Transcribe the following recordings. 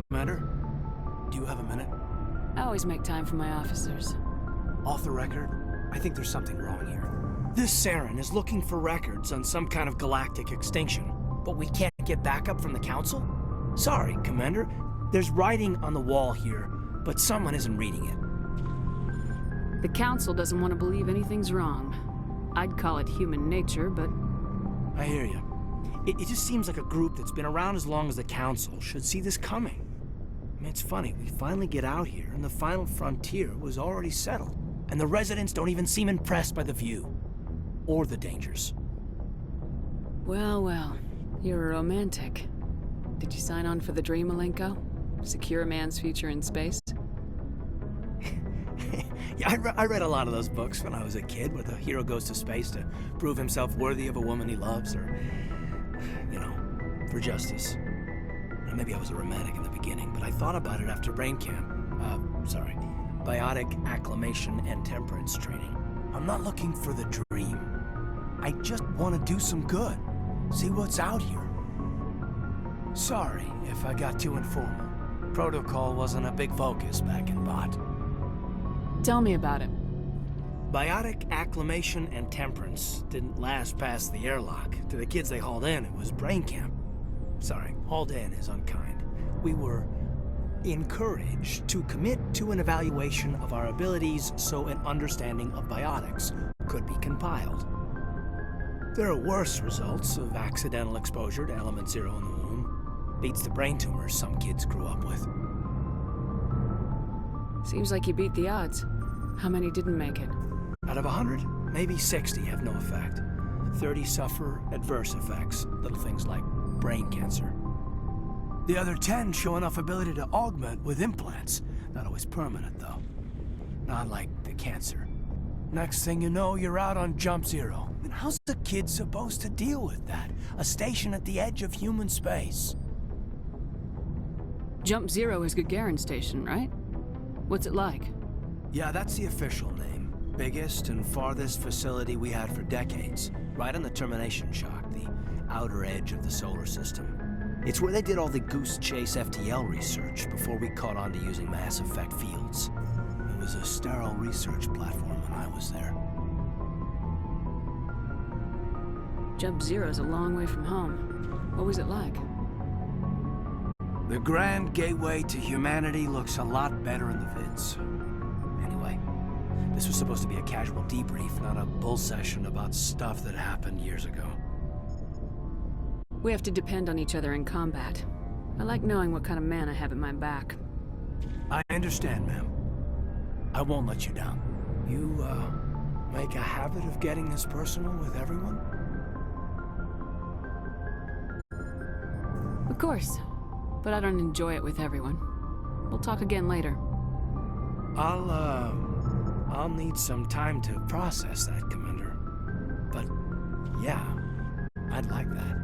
Commander? Do you have a minute? I always make time for my officers. Off the record, I think there's something wrong here. This Saren is looking for records on some kind of galactic extinction, but we can't get backup from the Council? Sorry, Commander. There's writing on the wall here, but someone isn't reading it. The Council doesn't want to believe anything's wrong. I'd call it human nature, but... I hear you. It just seems like a group that's been around as long as the Council should see this coming. I mean, it's funny, we finally get out here, and the final frontier was already settled. And the residents don't even seem impressed by the view. Or the dangers. Well, well. You're a romantic. Did you sign on for the dream, Malenko? Secure a man's future in space? Yeah, I read a lot of those books when I was a kid, where the hero goes to space to prove himself worthy of a woman he loves, or, you know, for justice. Well, maybe I was a romantic in the beginning, but I thought about it after brain camp. Biotic acclimation and temperance training. I'm not looking for the dream. I just want to do some good. See what's out here. Sorry if I got too informal. Protocol wasn't a big focus back in Bot. Tell me about it. Biotic acclimation and temperance didn't last past the airlock. To the kids they hauled in, it was brain camp. Sorry, hauled in is unkind. We were encouraged to commit to an evaluation of our abilities so an understanding of biotics could be compiled. There are worse results of accidental exposure to element 0 in the womb. Beats the brain tumors some kids grew up with. Seems like you beat the odds. How many didn't make it? Out of 100, maybe 60 have no effect. 30 suffer adverse effects, little things like brain cancer. The other 10 show enough ability to augment with implants. Not always permanent, though. Not like the cancer. Next thing you know, you're out on Jump Zero. And how's the kid supposed to deal with that? A station at the edge of human space. Jump Zero is Gagarin Station, right? What's it like? Yeah, that's the official name. Biggest and farthest facility we had for decades. Right on the termination shock, the outer edge of the solar system. It's where they did all the Goose Chase FTL research before we caught on to using mass effect fields. It was a sterile research platform when I was there. Jump Zero's a long way from home. What was it like? The grand gateway to humanity looks a lot better in the vids. Anyway, this was supposed to be a casual debrief, not a bull session about stuff that happened years ago. We have to depend on each other in combat. I like knowing what kind of man I have at my back. I understand, ma'am. I won't let you down. You, make a habit of getting this personal with everyone? Of course. But I don't enjoy it with everyone. We'll talk again later. I'll need some time to process that, Commander. But, yeah, I'd like that.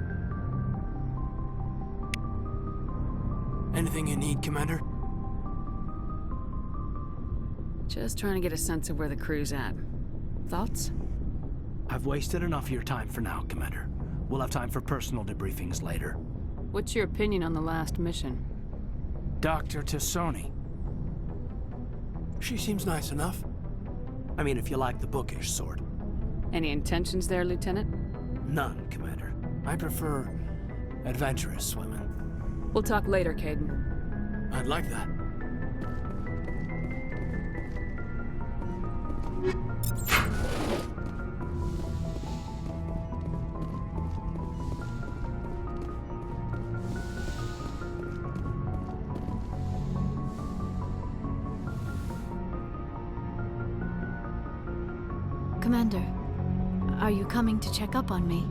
Anything you need, Commander? Just trying to get a sense of where the crew's at. Thoughts? I've wasted enough of your time for now, Commander. We'll have time for personal debriefings later. What's your opinion on the last mission? Dr. Tassoni. She seems nice enough. I mean, if you like the bookish sort. Any intentions there, Lieutenant? None, Commander. I prefer adventurous women. We'll talk later, Caden. I'd like that. Commander, are you coming to check up on me?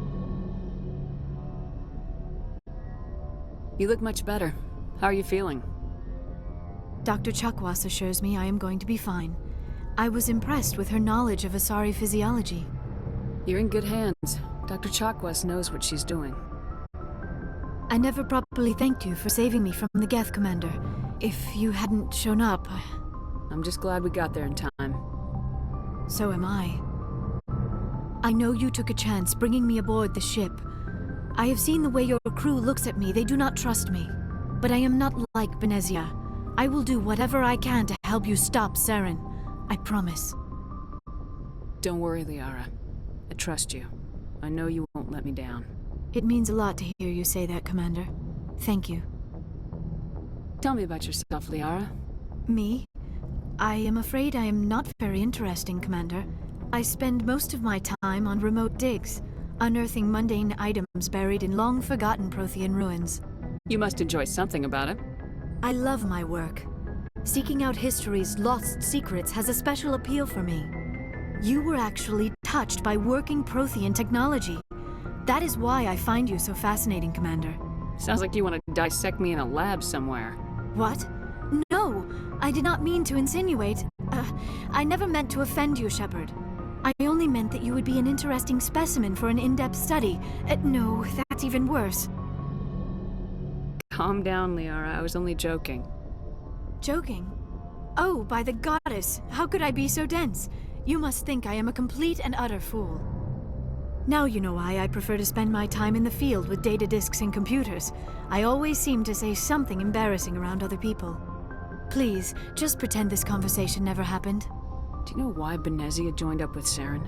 You look much better. How are you feeling? Dr. Chakwas assures me I am going to be fine. I was impressed with her knowledge of Asari physiology. You're in good hands. Dr. Chakwas knows what she's doing. I never properly thanked you for saving me from the Geth, Commander. If you hadn't shown up... I'm just glad we got there in time. So am I. I know you took a chance bringing me aboard the ship. I have seen the way your crew looks at me. They do not trust me. But I am not like Benezia. I will do whatever I can to help you stop Saren. I promise. Don't worry, Liara. I trust you. I know you won't let me down. It means a lot to hear you say that, Commander. Thank you. Tell me about yourself, Liara. Me? I am afraid I am not very interesting, Commander. I spend most of my time on remote digs, unearthing mundane items buried in long-forgotten Prothean ruins. You must enjoy something about it. I love my work. Seeking out history's lost secrets has a special appeal for me. You were actually touched by working Prothean technology. That is why I find you so fascinating, Commander. Sounds like you want to dissect me in a lab somewhere. What? No, I did not mean to insinuate. I never meant to offend you, Shepard. I only meant that you would be an interesting specimen for an in-depth study. No, that's even worse. Calm down, Liara. I was only joking. Joking? Oh, by the goddess, how could I be so dense? You must think I am a complete and utter fool. Now you know why I prefer to spend my time in the field with data disks and computers. I always seem to say something embarrassing around other people. Please, just pretend this conversation never happened. Do you know why Benezia joined up with Saren?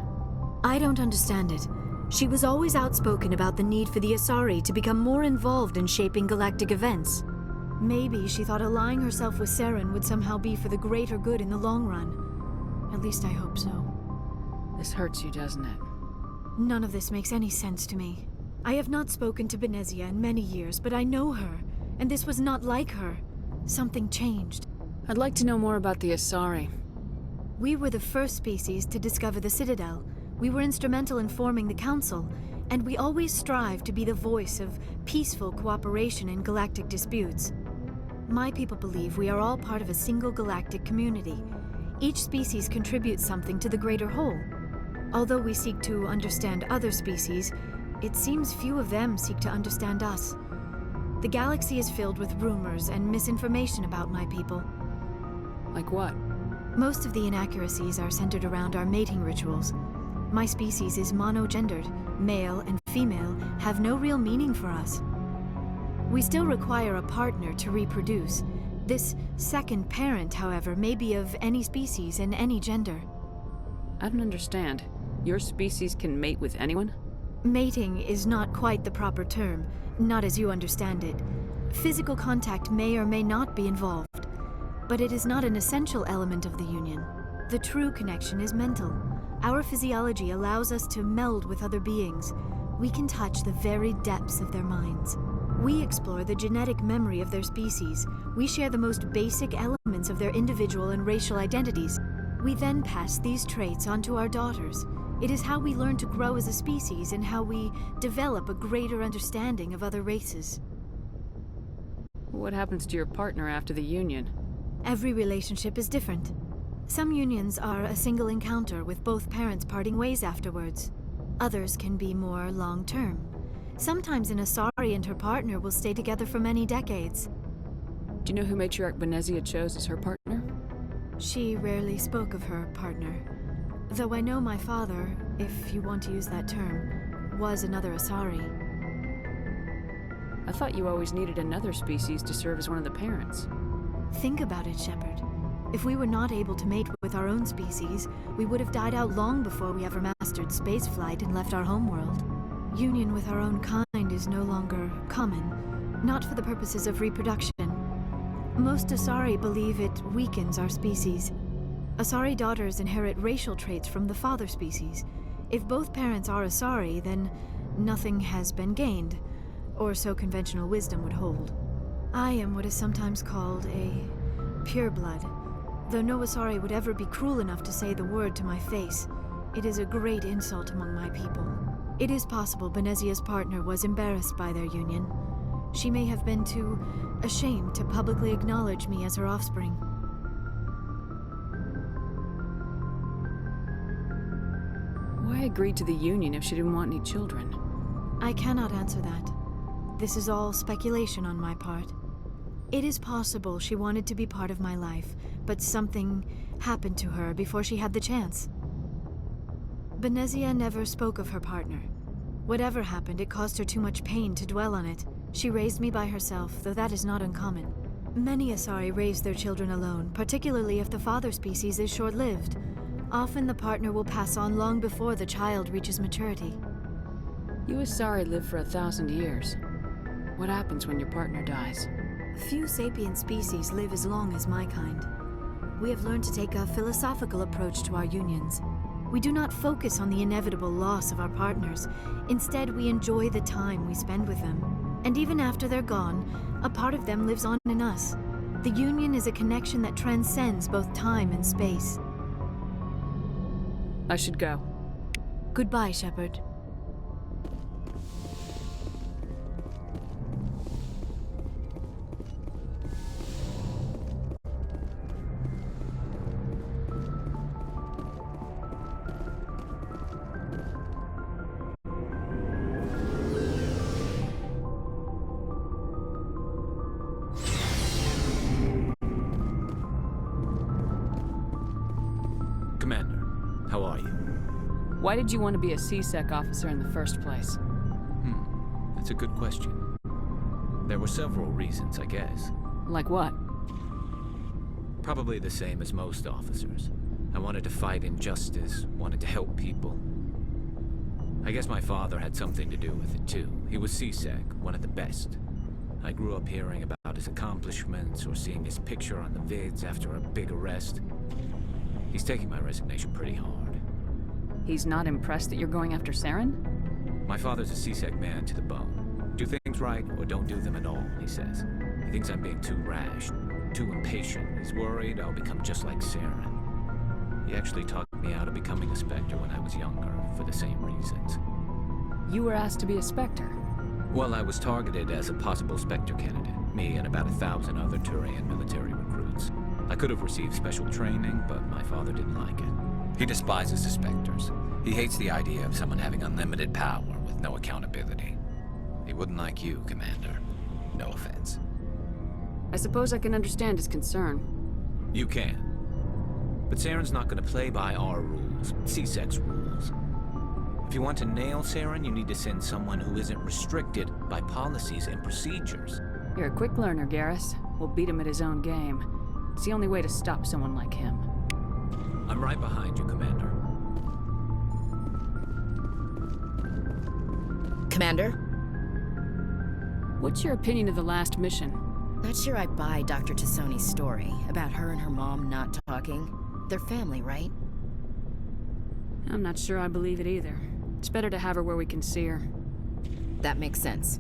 I don't understand it. She was always outspoken about the need for the Asari to become more involved in shaping galactic events. Maybe she thought allying herself with Saren would somehow be for the greater good in the long run. At least I hope so. This hurts you, doesn't it? None of this makes any sense to me. I have not spoken to Benezia in many years, but I know her, and this was not like her. Something changed. I'd like to know more about the Asari. We were the first species to discover the Citadel. We were instrumental in forming the Council, and we always strive to be the voice of peaceful cooperation in galactic disputes. My people believe we are all part of a single galactic community. Each species contributes something to the greater whole. Although we seek to understand other species, it seems few of them seek to understand us. The galaxy is filled with rumors and misinformation about my people. Like what? Most of the inaccuracies are centered around our mating rituals. My species is monogendered. Male and female have no real meaning for us. We still require a partner to reproduce. This second parent, however, may be of any species and any gender. I don't understand. Your species can mate with anyone? Mating is not quite the proper term, not as you understand it. Physical contact may or may not be involved, but it is not an essential element of the union. The true connection is mental. Our physiology allows us to meld with other beings. We can touch the very depths of their minds. We explore the genetic memory of their species. We share the most basic elements of their individual and racial identities. We then pass these traits on to our daughters. It is how we learn to grow as a species and how we develop a greater understanding of other races. What happens to your partner after the union? Every relationship is different. Some unions are a single encounter with both parents parting ways afterwards. Others can be more long-term. Sometimes an Asari and her partner will stay together for many decades. Do you know who Matriarch Benezia chose as her partner? She rarely spoke of her partner. Though I know my father, if you want to use that term, was another Asari. I thought you always needed another species to serve as one of the parents. Think about it, Shepard. If we were not able to mate with our own species, we would have died out long before we ever mastered spaceflight and left our homeworld. Union with our own kind is no longer common, not for the purposes of reproduction. Most Asari believe it weakens our species. Asari daughters inherit racial traits from the father species. If both parents are Asari, then nothing has been gained, or so conventional wisdom would hold. I am what is sometimes called a pureblood. Though no Asari would ever be cruel enough to say the word to my face, it is a great insult among my people. It is possible Benezia's partner was embarrassed by their union. She may have been too ashamed to publicly acknowledge me as her offspring. Why agree to the union if she didn't want any children? I cannot answer that. This is all speculation on my part. It is possible she wanted to be part of my life, but something happened to her before she had the chance. Benezia never spoke of her partner. Whatever happened, it caused her too much pain to dwell on it. She raised me by herself, though that is not uncommon. Many Asari raise their children alone, particularly if the father species is short-lived. Often the partner will pass on long before the child reaches maturity. You Asari live for 1,000 years. What happens when your partner dies? Few sapient species live as long as my kind. We have learned to take a philosophical approach to our unions. We do not focus on the inevitable loss of our partners. Instead, we enjoy the time we spend with them. And even after they're gone, a part of them lives on in us. The union is a connection that transcends both time and space. I should go. Goodbye, Shepard. Commander, how are you? Why did you want to be a C-Sec officer in the first place? That's a good question. There were several reasons, I guess. Like what? Probably the same as most officers. I wanted to fight injustice, wanted to help people. I guess my father had something to do with it too. He was C-Sec, one of the best. I grew up hearing about his accomplishments or seeing his picture on the vids after a big arrest. He's taking my resignation pretty hard. He's not impressed that you're going after Saren? My father's a C-Sec man to the bone. Do things right or don't do them at all, he says. He thinks I'm being too rash, too impatient. He's worried I'll become just like Saren. He actually talked me out of becoming a Spectre when I was younger, for the same reasons. You were asked to be a Spectre? Well, I was targeted as a possible Spectre candidate. Me and about 1,000 other Turian military recruits. I could have received special training, but my father didn't like it. He despises the Spectres. He hates the idea of someone having unlimited power with no accountability. He wouldn't like you, Commander. No offense. I suppose I can understand his concern. You can. But Saren's not going to play by our rules, C-Sec's rules. If you want to nail Saren, you need to send someone who isn't restricted by policies and procedures. You're a quick learner, Garrus. We'll beat him at his own game. It's the only way to stop someone like him. I'm right behind you, Commander. Commander? What's your opinion of the last mission? Not sure I buy Dr. Tassoni's story about her and her mom not talking. They're family, right? I'm not sure I believe it either. It's better to have her where we can see her. That makes sense.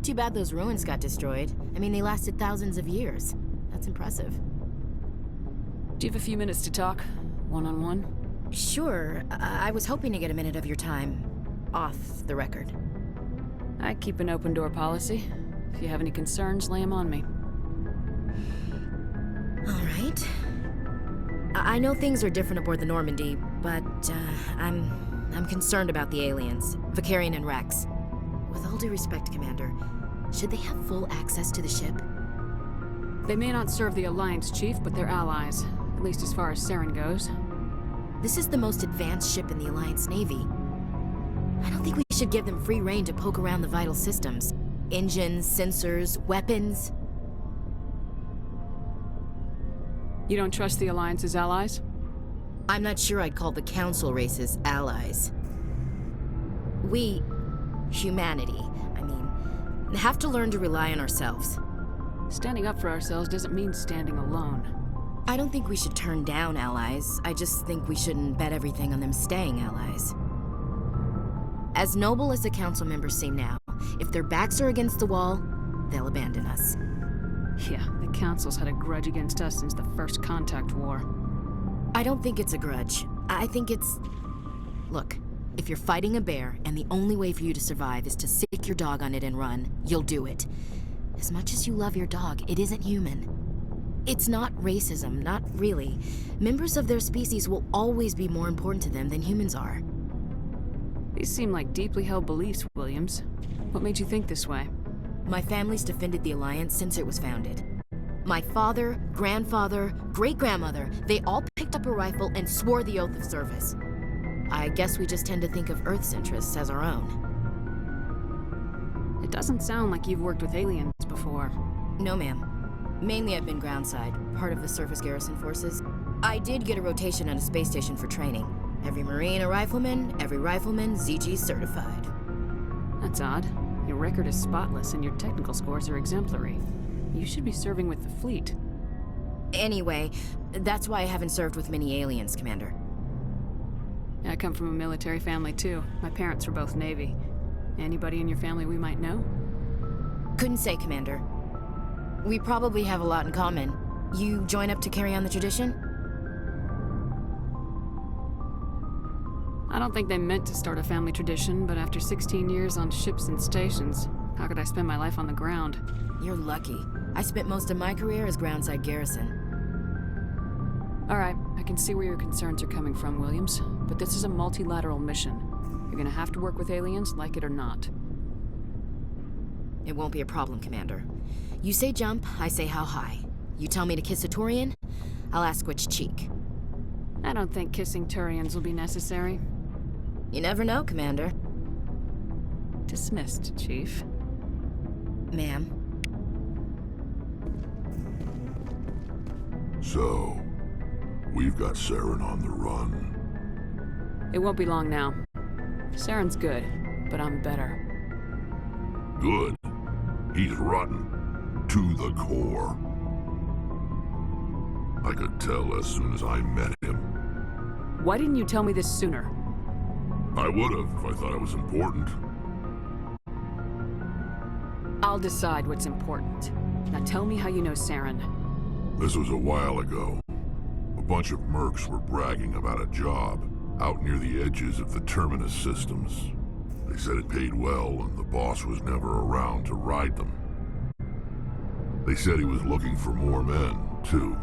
Too bad those ruins got destroyed. I mean, they lasted thousands of years. That's impressive. Do you have a few minutes to talk? One-on-one? Sure. I was hoping to get a minute of your time off the record. I keep an open door policy. If you have any concerns, lay them on me. All right. I know things are different aboard the Normandy, but I'm concerned about the aliens, Vicarian and Rex. With all due respect, Commander, should they have full access to the ship? They may not serve the Alliance, Chief, but they're allies. At least as far as Saren goes. This is the most advanced ship in the Alliance Navy. I don't think we should give them free rein to poke around the vital systems. Engines, sensors, weapons. You don't trust the Alliance's allies? I'm not sure I'd call the Council races allies. We, humanity, have to learn to rely on ourselves. Standing up for ourselves doesn't mean standing alone. I don't think we should turn down allies. I just think we shouldn't bet everything on them staying allies. As noble as the Council members seem now, if their backs are against the wall, they'll abandon us. Yeah, the Council's had a grudge against us since the First Contact War. I don't think it's a grudge. I think it's... Look, if you're fighting a bear and the only way for you to survive is to sick your dog on it and run, you'll do it. As much as you love your dog, it isn't human. It's not racism, not really. Members of their species will always be more important to them than humans are. These seem like deeply held beliefs, Williams. What made you think this way? My family's defended the Alliance since it was founded. My father, grandfather, great-grandmother, they all picked up a rifle and swore the oath of service. I guess we just tend to think of Earth's interests as our own. It Doesn't sound like you've worked with aliens before. No, ma'am. Mainly I've been groundside, part of the surface garrison forces. I did get a rotation on a space station for training. Every Marine a rifleman, every rifleman ZG certified. That's odd. Your record is spotless and your technical scores are exemplary. You should be serving with the fleet. Anyway, that's why I haven't served with many aliens, Commander. I come from a military family too. My parents were both Navy. Anybody in your family we might know? Couldn't say, Commander. We probably have a lot in common. You join up to carry on the tradition? I don't think they meant to start a family tradition, but after 16 years on ships and stations, how could I spend my life on the ground? You're lucky. I spent most of my career as groundside garrison. All right, I can see where your concerns are coming from, Williams, but this is a multilateral mission. You're gonna have to work with aliens, like it or not. It won't be a problem, Commander. You say jump, I say how high. You tell me to kiss a Turian, I'll ask which cheek. I don't think kissing Turians will be necessary. You never know, Commander. Dismissed, Chief. Ma'am. So, we've got Saren on the run. It won't be long now. Saren's good, but I'm better. Good. He's rotten. To the core. I could tell as soon as I met him. Why didn't you tell me this sooner? I would've if I thought it was important. I'll decide what's important. Now tell me how you know Saren. This was a while ago. A bunch of mercs were bragging about a job out near the edges of the Terminus systems. They said it paid well and the boss was never around to ride them. They said he was looking for more men, too.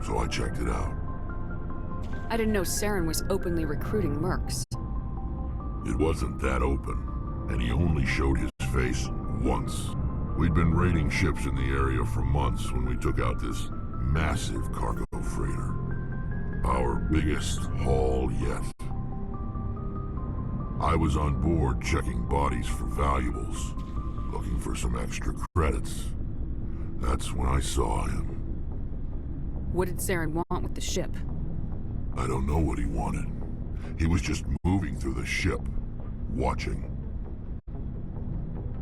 So I checked it out. I didn't know Saren was openly recruiting mercs. It wasn't that open, and he only showed his face once. We'd been raiding ships in the area for months when we took out this massive cargo freighter. Our biggest haul yet. I was on board checking bodies for valuables, looking for some extra credits. That's when I saw him. What did Saren want with the ship? I don't know what he wanted. He was just moving through the ship, watching.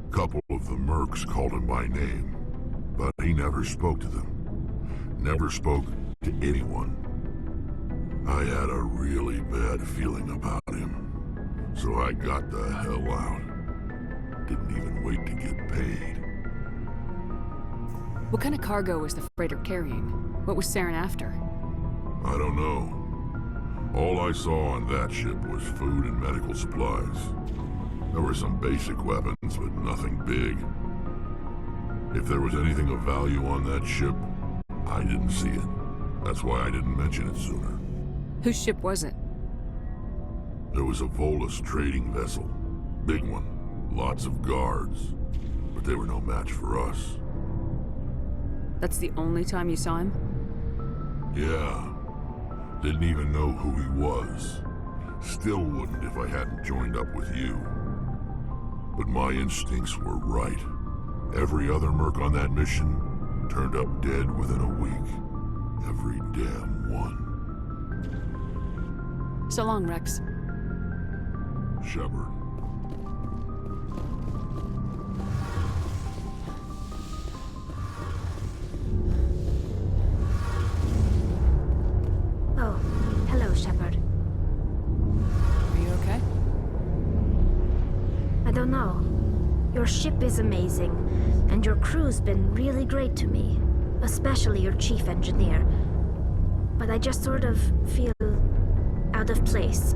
Couple of the mercs called him by name, but he never spoke to them. Never spoke to anyone. I had a really bad feeling about him, so I got the hell out. Didn't even wait to get paid. What kind of cargo was the freighter carrying? What was Saren after? I don't know. All I saw on that ship was food and medical supplies. There were some basic weapons, but nothing big. If there was anything of value on that ship, I didn't see it. That's why I didn't mention it sooner. Whose ship was it? There was a Volus trading vessel. Big one. Lots of guards. But they were no match for us. That's the only time you saw him? Yeah. Didn't even know who he was. Still wouldn't if I hadn't joined up with you. But my instincts were right. Every other merc on that mission turned up dead within a week. Every damn one. So long, Rex. Shepard. Oh, hello, Shepard. Are you okay? I don't know. Your ship is amazing, and your crew's been really great to me, especially your chief engineer. But I just sort of feel out of place.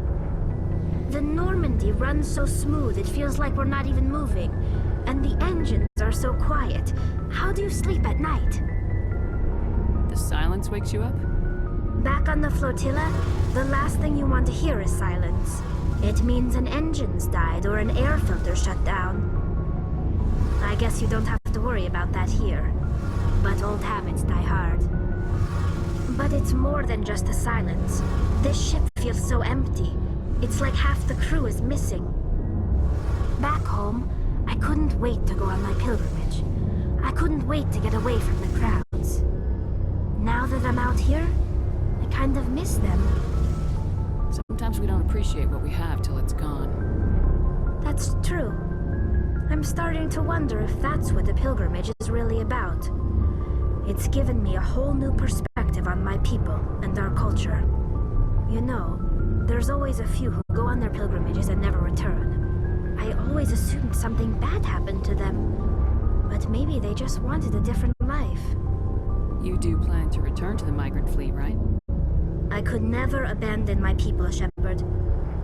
The Normandy runs so smooth it feels like we're not even moving, and the engines are so quiet. How do you sleep at night? The silence wakes you up? Back on the flotilla, the last thing you want to hear is silence. It means an engine's died or an air filter shut down. I guess you don't have to worry about that here. But old habits die hard. But it's more than just the silence. This ship feels so empty. It's like half the crew is missing. Back home, I couldn't wait to go on my pilgrimage. I couldn't wait to get away from the crowds. Now that I'm out here, I kind of miss them. Sometimes we don't appreciate what we have till it's gone. That's true. I'm starting to wonder if that's what the pilgrimage is really about. It's given me a whole new perspective on my people and our culture. You know, there's always a few who go on their pilgrimages and never return. I always assumed something bad happened to them. But maybe they just wanted a different life. You do plan to return to the migrant fleet, right? I could never abandon my people, Shepard.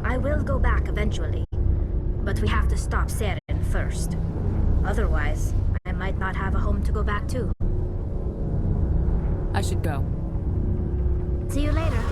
I will go back eventually. But we have to stop Saren first. Otherwise, I might not have a home to go back to. I should go. See you later.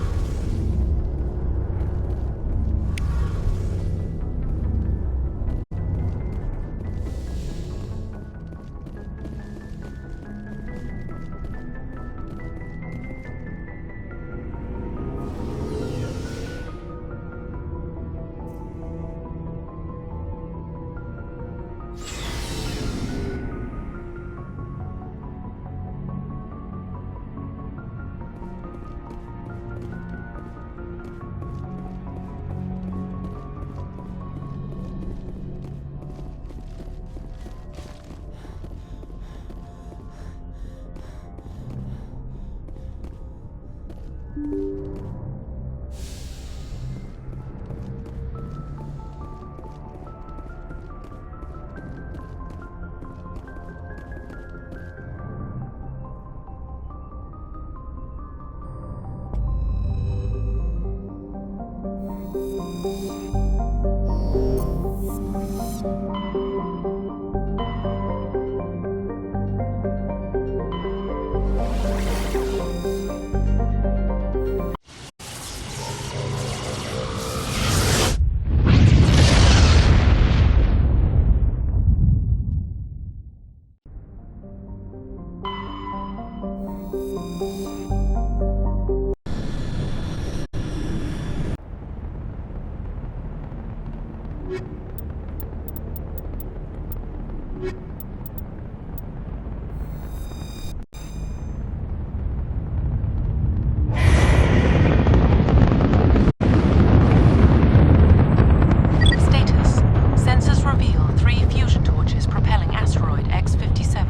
Status. Sensors reveal 3 fusion torches propelling asteroid X-57.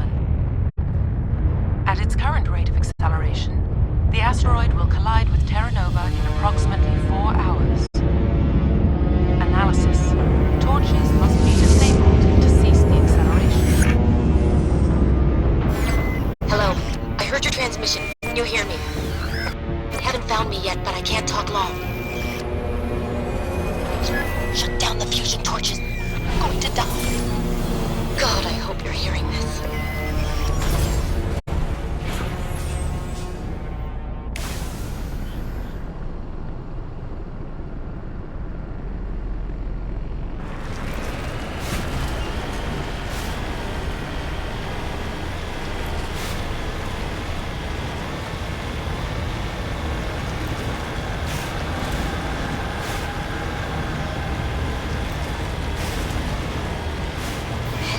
At its current rate of acceleration, the asteroid will collide with Terra Nova in approximately 4 hours. Analysis. Torches must be disabled to cease the acceleration. Hello. I heard your transmission. Can you hear me? Haven't found me yet, but I can't talk long. Shut down the fusion torches. I'm going to die. God, I hope you're hearing this.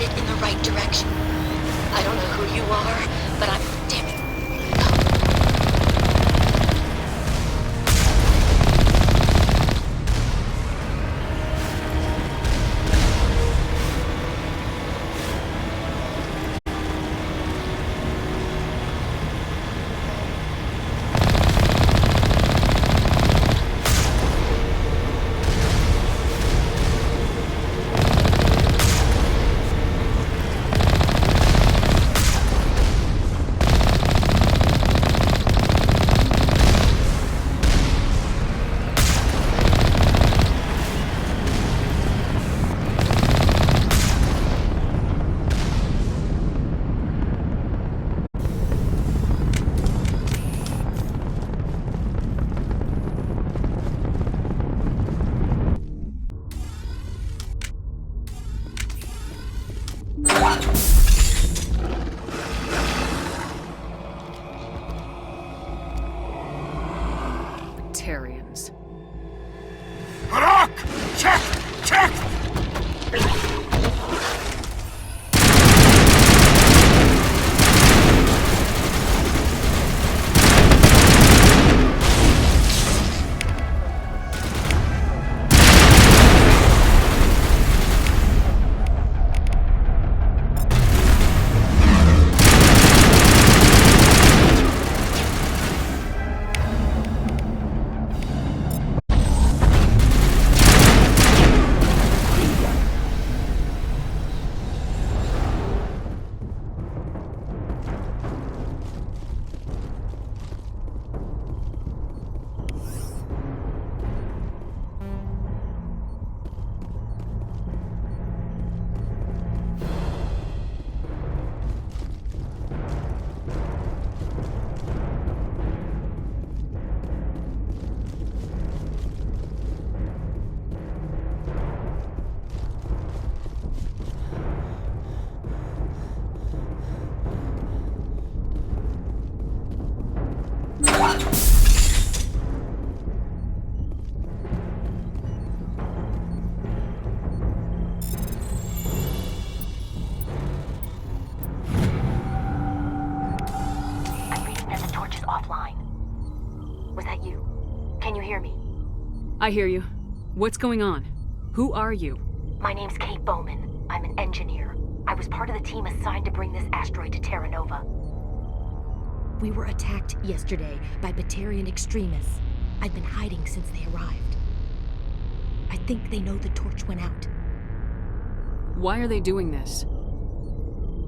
In the right direction. I don't know who you are, but I'm... Damn it. Tarians. Check! Check! I hear you. What's going on? Who are you? My name's Kate Bowman. I'm an engineer. I was part of the team assigned to bring this asteroid to Terra Nova. We were attacked yesterday by Batarian extremists. I've been hiding since they arrived. I think they know the torch went out. Why are they doing this?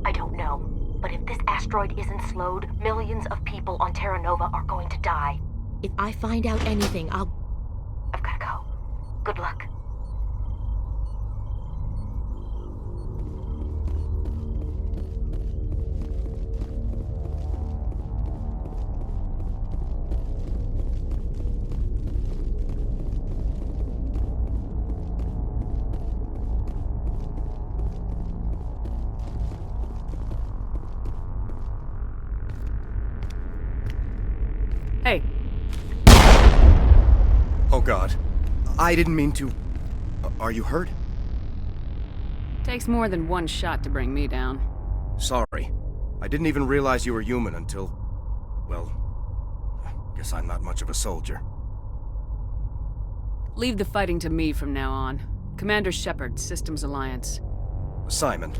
I don't know, but if this asteroid isn't slowed, millions of people on Terra Nova are going to die. If I find out anything, I've gotta go. Good luck. Hey. Oh God. I didn't mean to... Are you hurt? Takes more than one shot to bring me down. Sorry. I didn't even realize you were human until... Well... Guess I'm not much of a soldier. Leave the fighting to me from now on. Commander Shepard, Systems Alliance. Simon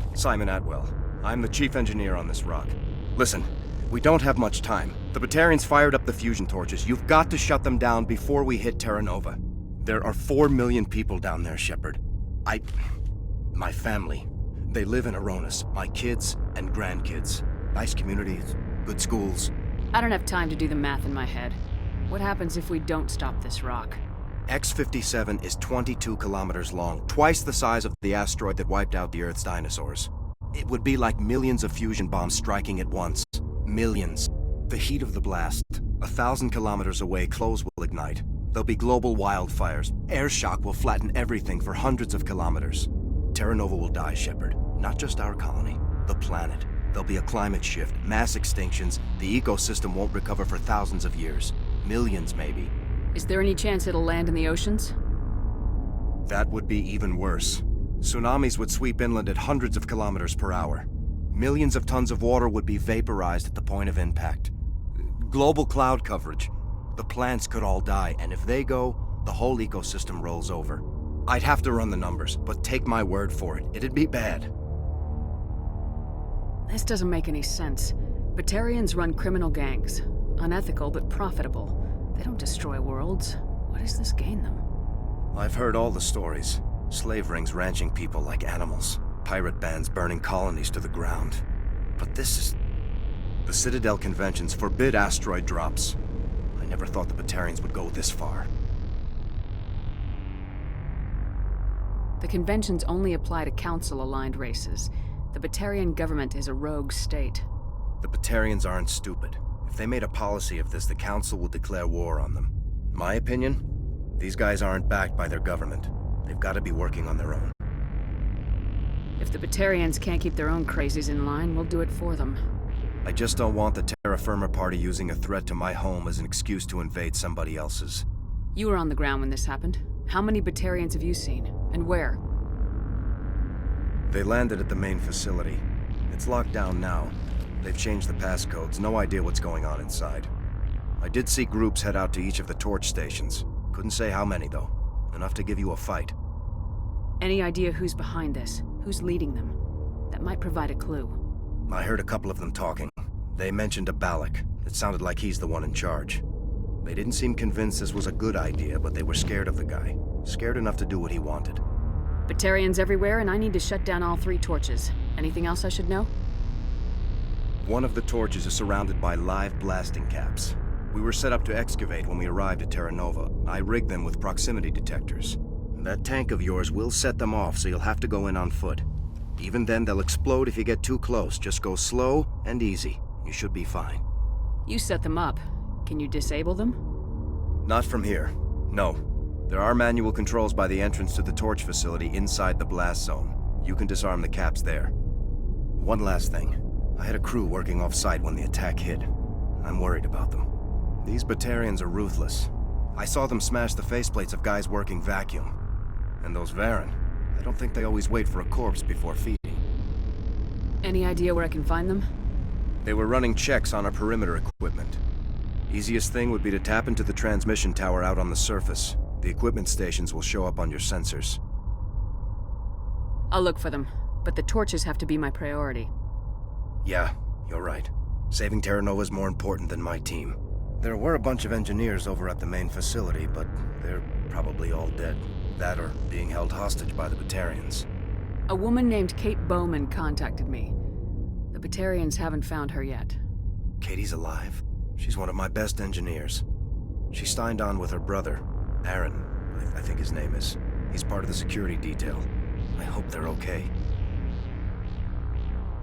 Atwell. I'm the chief engineer on this rock. Listen, we don't have much time. The Batarians fired up the fusion torches. You've got to shut them down before we hit Terra Nova. There are 4 million people down there, Shepard. My family. They live in Aronis. My kids and grandkids. Nice communities, good schools. I don't have time to do the math in my head. What happens if we don't stop this rock? X-57 is 22 kilometers long, twice the size of the asteroid that wiped out the Earth's dinosaurs. It would be like millions of fusion bombs striking at once. Millions. The heat of the blast, 1,000 kilometers away, clothes will ignite. There'll be global wildfires. Air shock will flatten everything for hundreds of kilometers. Terra Nova will die, Shepard. Not just our colony, the planet. There'll be a climate shift, mass extinctions. The ecosystem won't recover for thousands of years. Millions, maybe. Is there any chance it'll land in the oceans? That would be even worse. Tsunamis would sweep inland at hundreds of kilometers per hour. Millions of tons of water would be vaporized at the point of impact. Global cloud coverage. The plants could all die, and if they go, the whole ecosystem rolls over. I'd have to run the numbers, but take my word for it, it'd be bad. This doesn't make any sense. Batarians run criminal gangs. Unethical, but profitable. They don't destroy worlds. What does this gain them? I've heard all the stories. Slave rings ranching people like animals. Pirate bands burning colonies to the ground. But this is... The Citadel conventions forbid asteroid drops. I never thought the Batarians would go this far. The conventions only apply to Council-aligned races. The Batarian government is a rogue state. The Batarians aren't stupid. If they made a policy of this, the Council will declare war on them. My opinion? These guys aren't backed by their government. They've got to be working on their own. If the Batarians can't keep their own crazies in line, we'll do it for them. I just don't want the Terra Firma Party using a threat to my home as an excuse to invade somebody else's. You were on the ground when this happened. How many Batarians have you seen? And where? They landed at the main facility. It's locked down now. They've changed the passcodes. No idea what's going on inside. I did see groups head out to each of the torch stations. Couldn't say how many, though. Enough to give you a fight. Any idea who's behind this? Who's leading them? That might provide a clue. I heard a couple of them talking. They mentioned a Balak. It sounded like he's the one in charge. They didn't seem convinced this was a good idea, but they were scared of the guy. Scared enough to do what he wanted. Batarians everywhere, and I need to shut down all 3 torches. Anything else I should know? One of the torches is surrounded by live blasting caps. We were set up to excavate when we arrived at Terra Nova. I rigged them with proximity detectors. That tank of yours will set them off, so you'll have to go in on foot. Even then, they'll explode if you get too close. Just go slow and easy. You should be fine. You set them up. Can you disable them? Not from here. No. There are manual controls by the entrance to the torch facility inside the blast zone. You can disarm the caps there. One last thing. I had a crew working off-site when the attack hit. I'm worried about them. These Batarians are ruthless. I saw them smash the faceplates of guys working vacuum. And those Varen, I don't think they always wait for a corpse before feeding. Any idea where I can find them? They were running checks on our perimeter equipment. Easiest thing would be to tap into the transmission tower out on the surface. The equipment stations will show up on your sensors. I'll look for them, but the torches have to be my priority. Yeah, you're right. Saving Terra Nova is more important than my team. There were a bunch of engineers over at the main facility, but they're probably all dead. That or being held hostage by the Batarians. A woman named Kate Bowman contacted me. The Batarians haven't found her yet. Katie's alive. She's one of my best engineers. She signed on with her brother, Aaron, I think his name is. He's part of the security detail. I hope they're okay.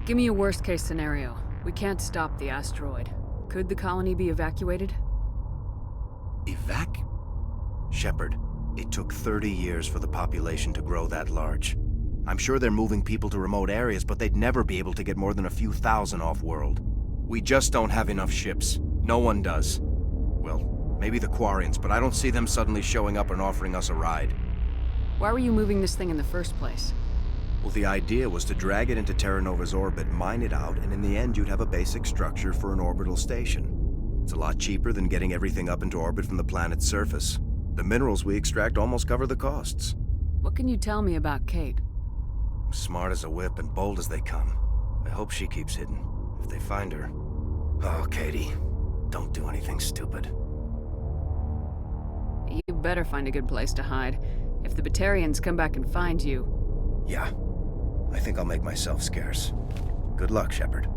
Give me a worst-case scenario. We can't stop the asteroid. Could the colony be evacuated? Shepard, it took 30 years for the population to grow that large. I'm sure they're moving people to remote areas, but they'd never be able to get more than a few thousand off-world. We just don't have enough ships. No one does. Well, maybe the Quarians, but I don't see them suddenly showing up and offering us a ride. Why were you moving this thing in the first place? Well, the idea was to drag it into Terra Nova's orbit, mine it out, and in the end you'd have a basic structure for an orbital station. It's a lot cheaper than getting everything up into orbit from the planet's surface. The minerals we extract almost cover the costs. What can you tell me about Kate? Smart as a whip and bold as they come. I hope she keeps hidden, if they find her. Oh, Katie, don't do anything stupid. You better find a good place to hide. If the Batarians come back and find you... Yeah, I think I'll make myself scarce. Good luck, Shepard.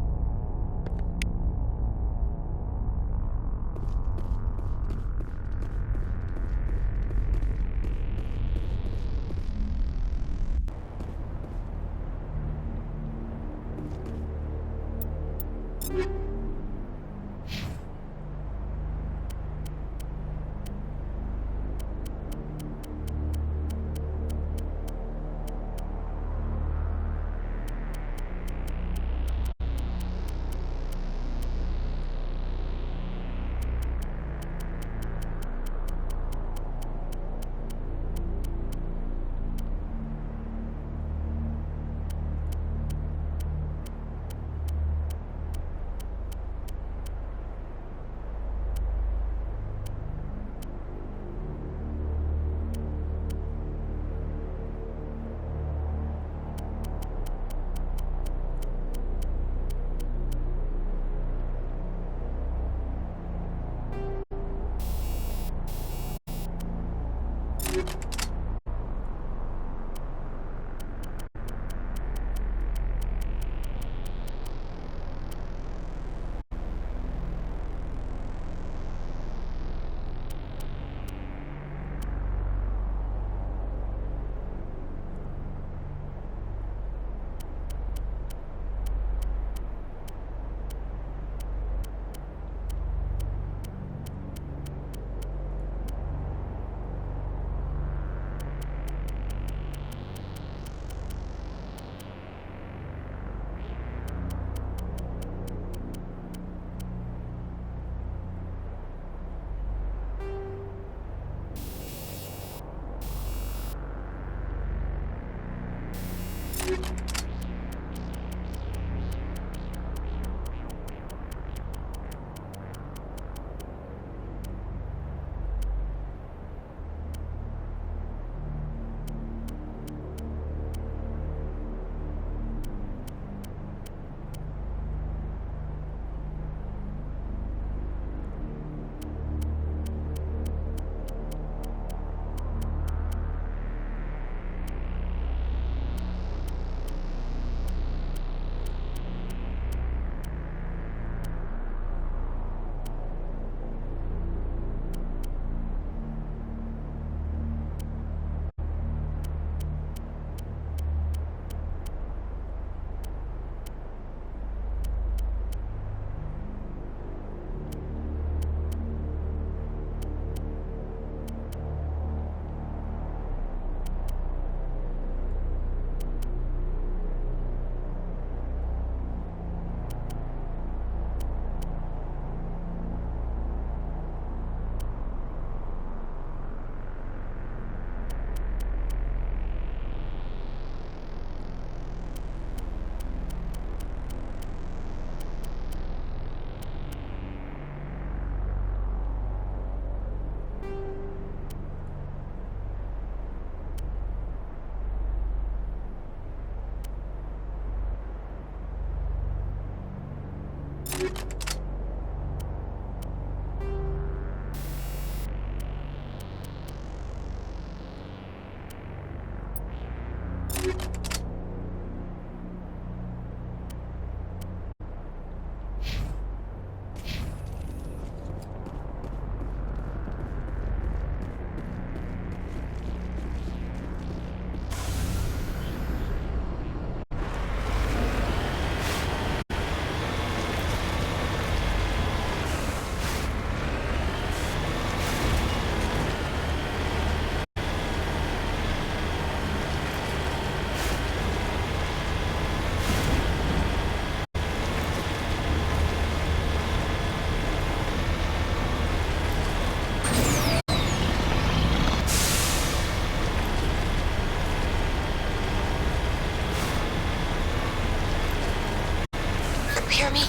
Hear me?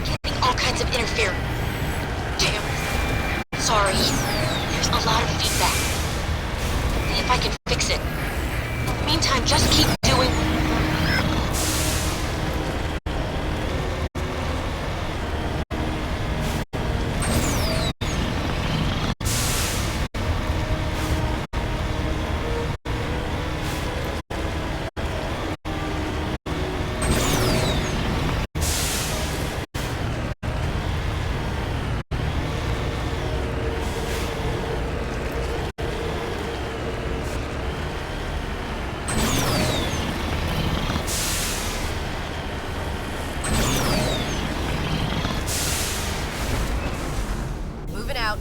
Getting all kinds of interference. Damn. Sorry. There's a lot of feedback. See if I can fix it. In the meantime, just keep doing... Moving out.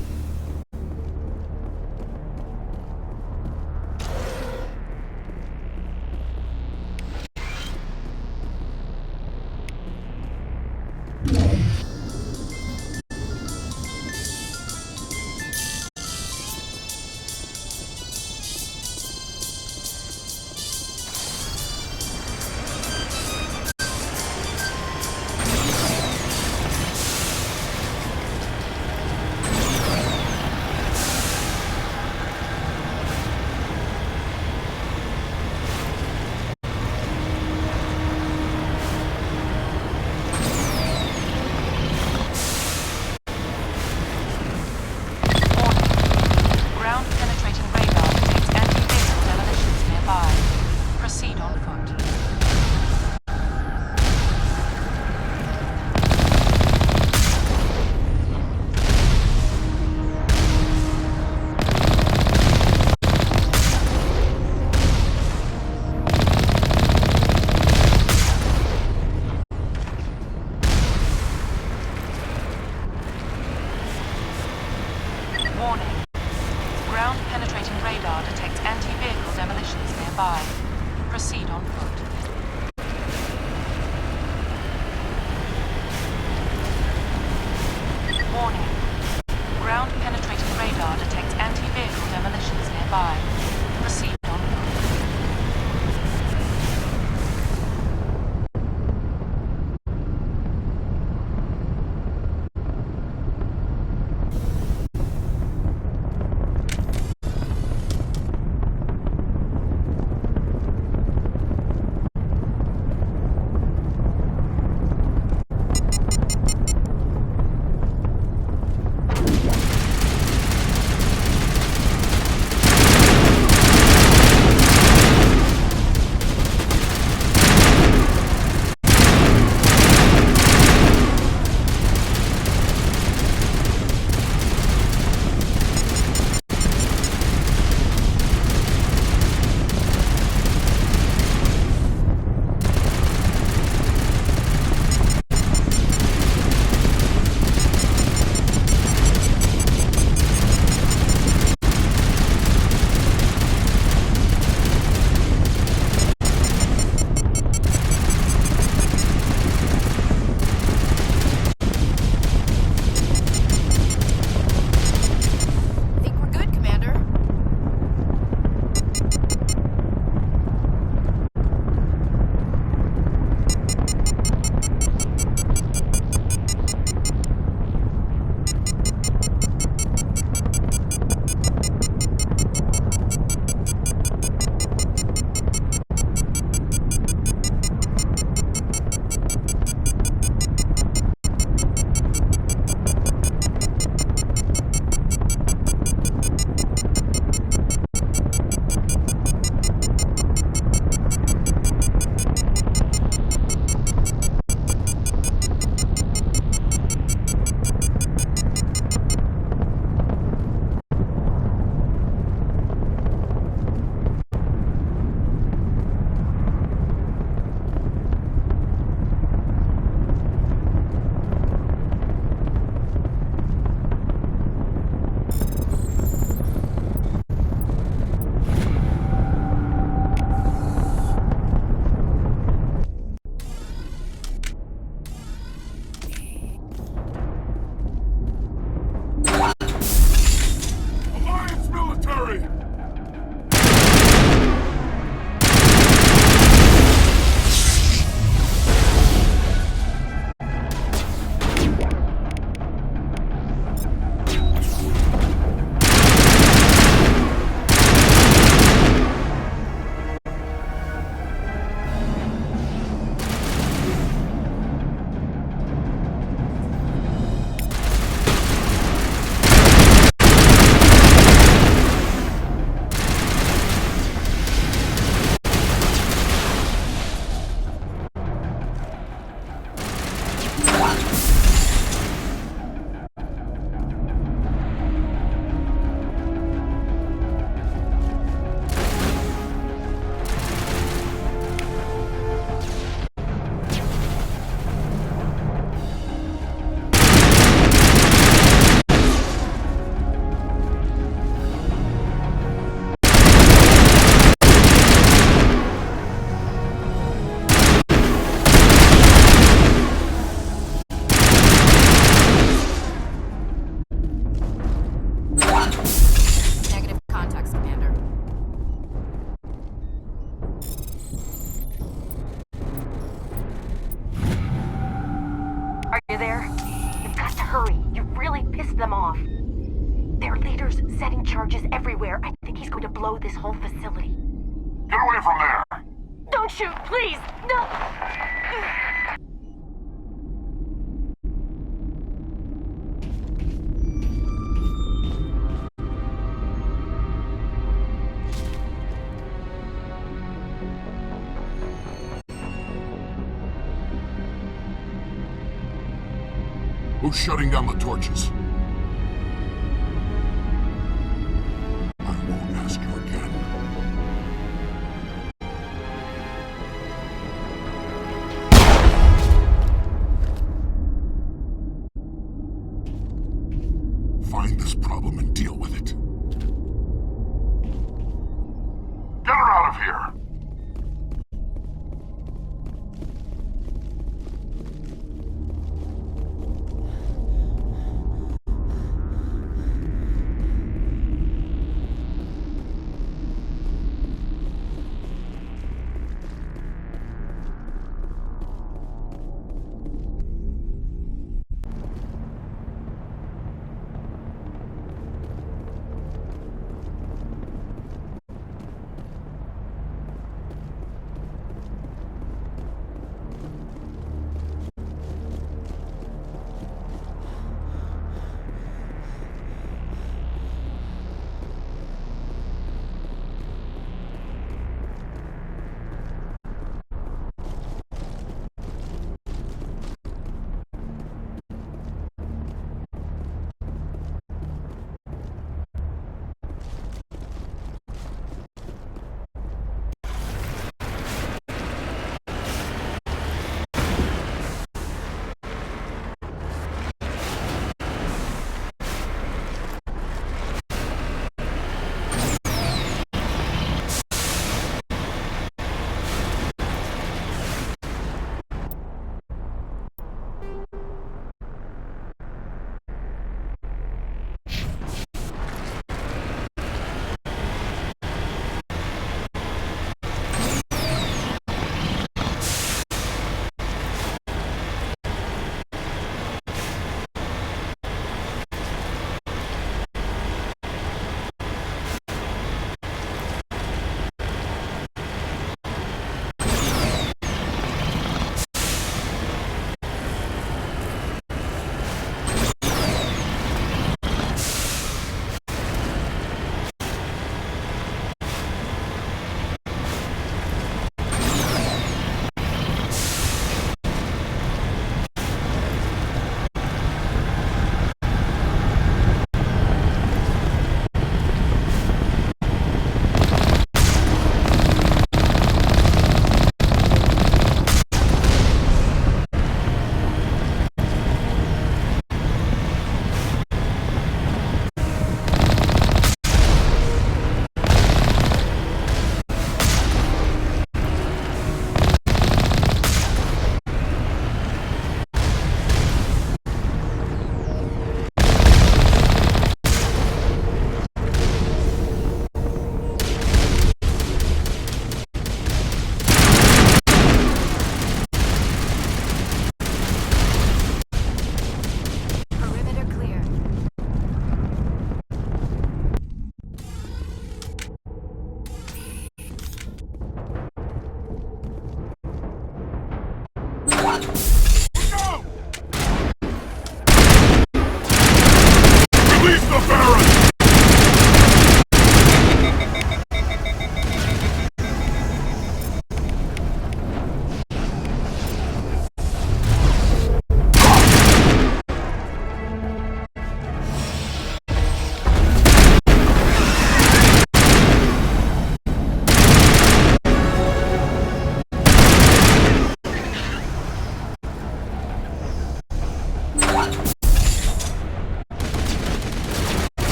Proceed on foot. Warning. Ground penetrating radar detects anti-vehicle demolitions nearby. Proceed on foot. blow this whole facility. Get away from there! Don't shoot, please! No! Who's shutting down the torches? I won't ask you again. Find this problem and deal with it. Get her out of here!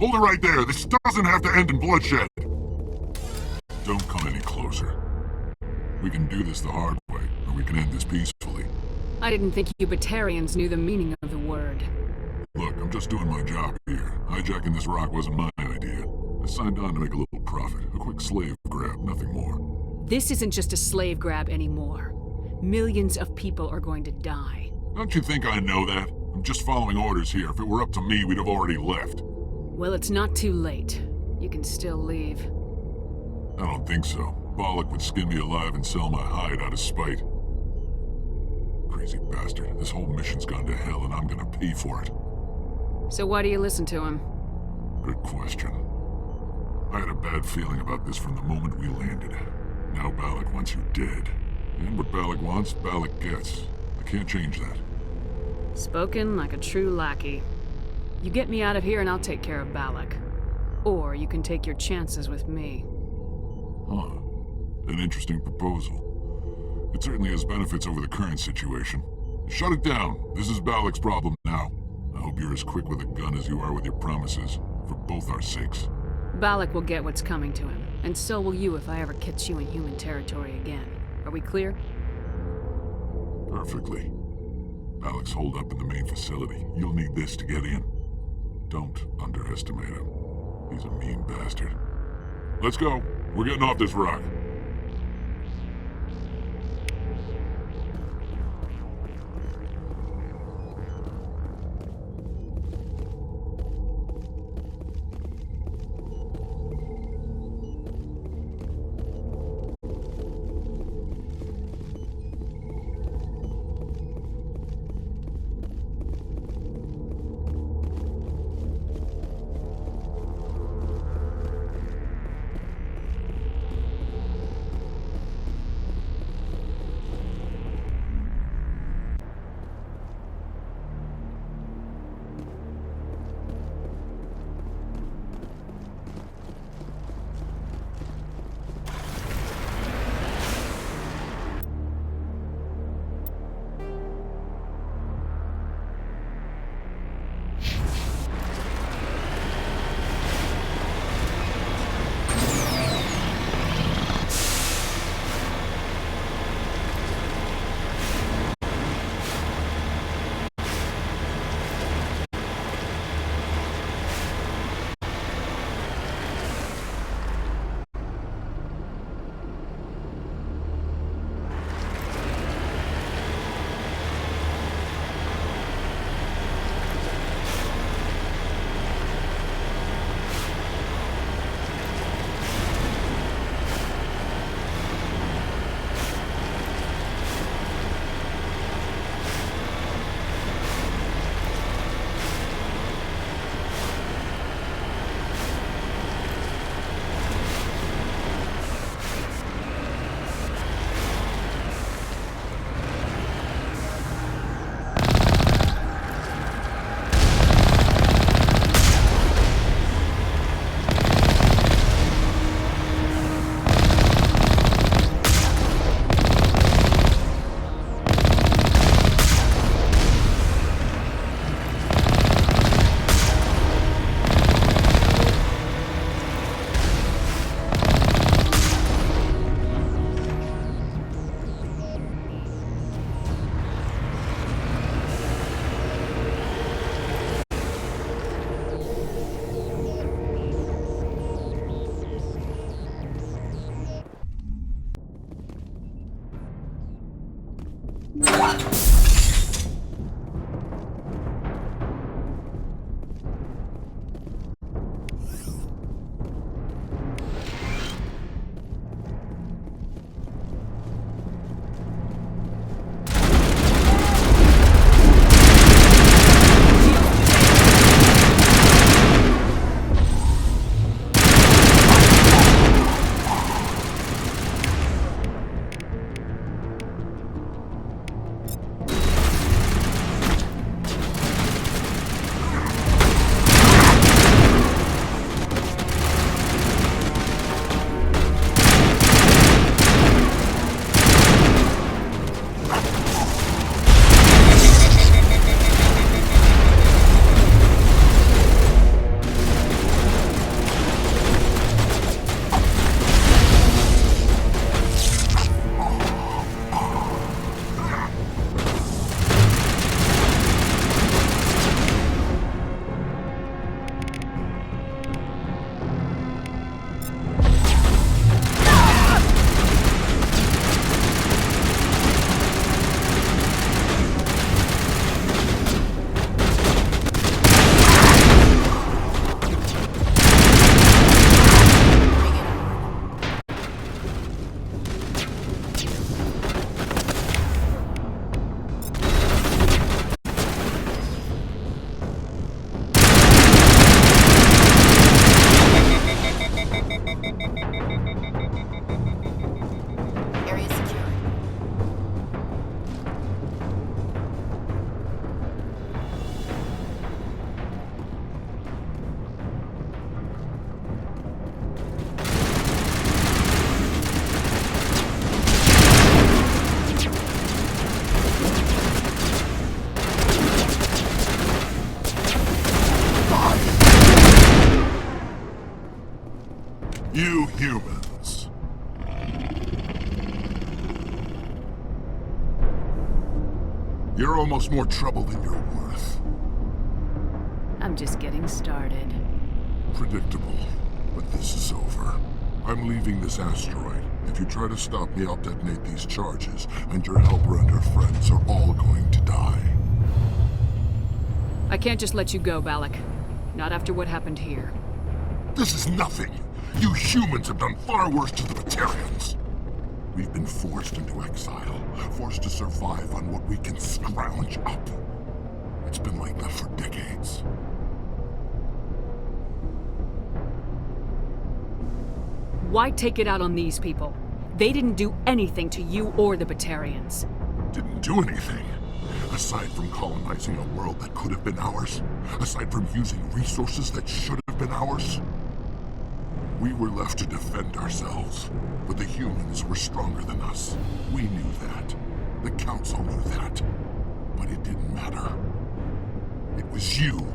Hold it right there. This doesn't have to end in bloodshed. Don't come any closer. We can do this the hard way, or we can end this peacefully. I didn't think you Batarians knew the meaning of the word. Look, I'm just doing my job here. Hijacking this rock wasn't my idea. I signed on to make a little profit. A quick slave grab, nothing more. This isn't just a slave grab anymore. Millions of people are going to die. Don't you think I know that? I'm just following orders here. If it were up to me, we'd have already left. Well, it's not too late. You can still leave. I don't think so. Bollock would skin me alive and sell my hide out of spite. Crazy bastard. This whole mission's gone to hell and I'm gonna pay for it. So why do you listen to him? Good question. I had a bad feeling about this from the moment we landed. Now Bollock wants you dead. And what Bollock wants, Bollock gets. I can't change that. Spoken like a true lackey. You get me out of here and I'll take care of Balak. Or you can take your chances with me. Huh. An interesting proposal. It certainly has benefits over the current situation. Shut it down. This is Balak's problem now. I hope you're as quick with a gun as you are with your promises. For both our sakes. Balak will get what's coming to him. And so will you if I ever catch you in human territory again. Are we clear? Perfectly. Balak's holed up in the main facility. You'll need this to get in. Don't underestimate him. He's a mean bastard. Let's go. We're getting off this rock. You're almost more trouble than you're worth. I'm just getting started. Predictable, but this is over. I'm leaving this asteroid. If you try to stop me, I'll detonate these charges, and your helper and her friends are all going to die. I can't just let you go, Balak. Not after what happened here. This is nothing. You humans have done far worse to the Batarians. We've been forced into exile, forced to survive on what we can scrounge up. It's been like that for decades. Why take it out on these people? They didn't do anything to you or the Batarians. Didn't do anything. Aside from colonizing a world that could have been ours. Aside from using resources that should have been ours. We were left to defend ourselves. But the humans were stronger than us. We knew that. The Council knew that. But it didn't matter. It was you.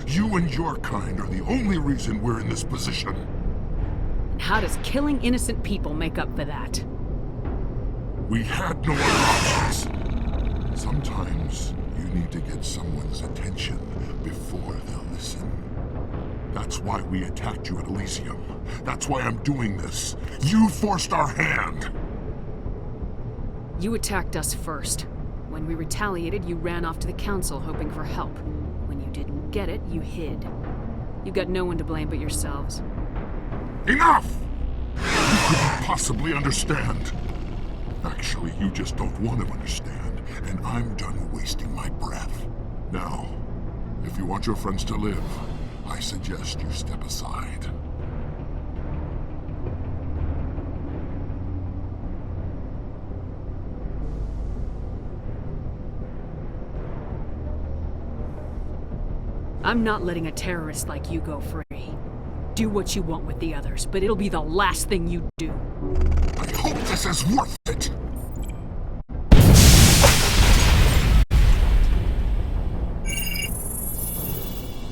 You and your kind are the only reason we're in this position. How does killing innocent people make up for that? We had no other options. Sometimes you need to get someone's attention before they'll listen. That's why we attacked you at Elysium. That's why I'm doing this. You forced our hand. You attacked us first. When we retaliated, you ran off to the Council hoping for help. When you didn't get it, you hid. You got no one to blame but yourselves. Enough! You couldn't possibly understand. Actually, you just don't want to understand, and I'm done wasting my breath. Now, if you want your friends to live, I suggest you step aside. I'm not letting a terrorist like you go free. Do what you want with the others, but it'll be the last thing you do. I hope this is worth it!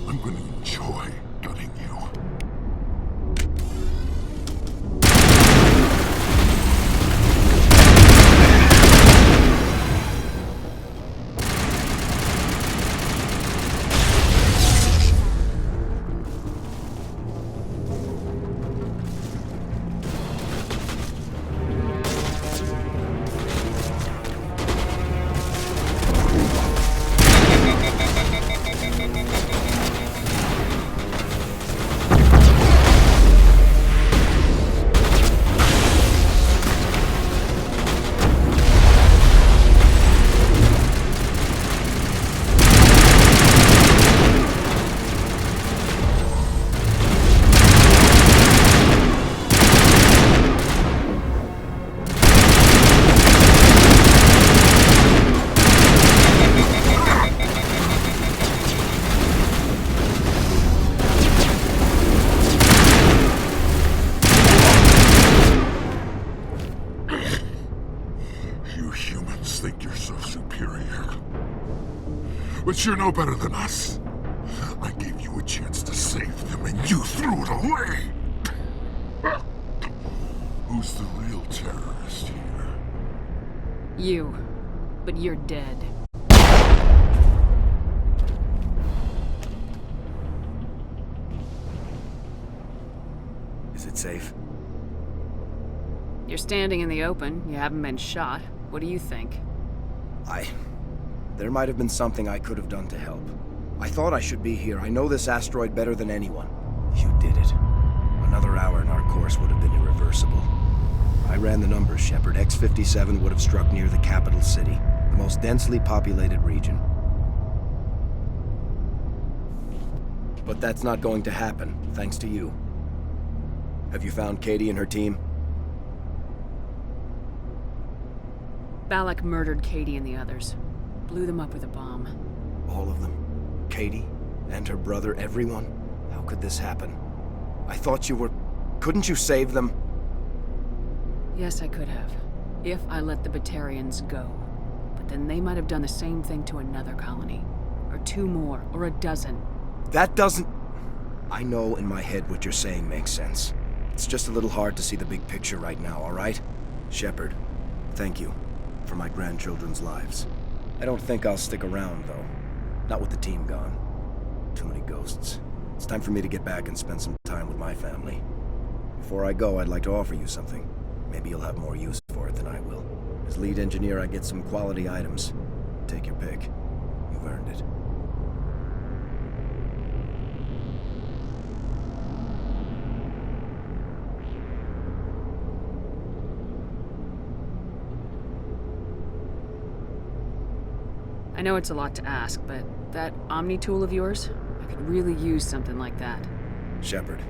I'm gonna enjoy gutting you. But you're no better than us. I gave you a chance to save them, and you threw it away! Who's the real terrorist here? You. But you're dead. Is it safe? You're standing in the open. You haven't been shot. What do you think? There might have been something I could have done to help. I thought I should be here. I know this asteroid better than anyone. You did it. Another hour and our course would have been irreversible. I ran the numbers, Shepard. X-57 would have struck near the capital city, the most densely populated region. But that's not going to happen, thanks to you. Have you found Katie and her team? Balak murdered Katie and the others. Blew them up with a bomb. All of them? Katie? And her brother? Everyone? How could this happen? I thought you were... Couldn't you save them? Yes, I could have. If I let the Batarians go. But then they might have done the same thing to another colony. Or two more, or a dozen. That doesn't... I know in my head what you're saying makes sense. It's just a little hard to see the big picture right now, all right? Shepard, thank you for my grandchildren's lives. I don't think I'll stick around, though. Not with the team gone. Too many ghosts. It's time for me to get back and spend some time with my family. Before I go, I'd like to offer you something. Maybe you'll have more use for it than I will. As lead engineer, I get some quality items. Take your pick. You've earned it. I know it's a lot to ask, but that Omni tool of yours, I could really use something like that. Shepard,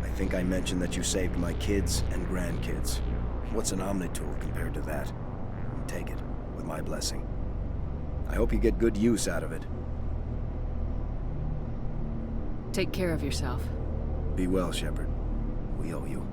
I think I mentioned that you saved my kids and grandkids. What's an Omni tool compared to that? Take it, with my blessing. I hope you get good use out of it. Take care of yourself. Be well, Shepard. We owe you.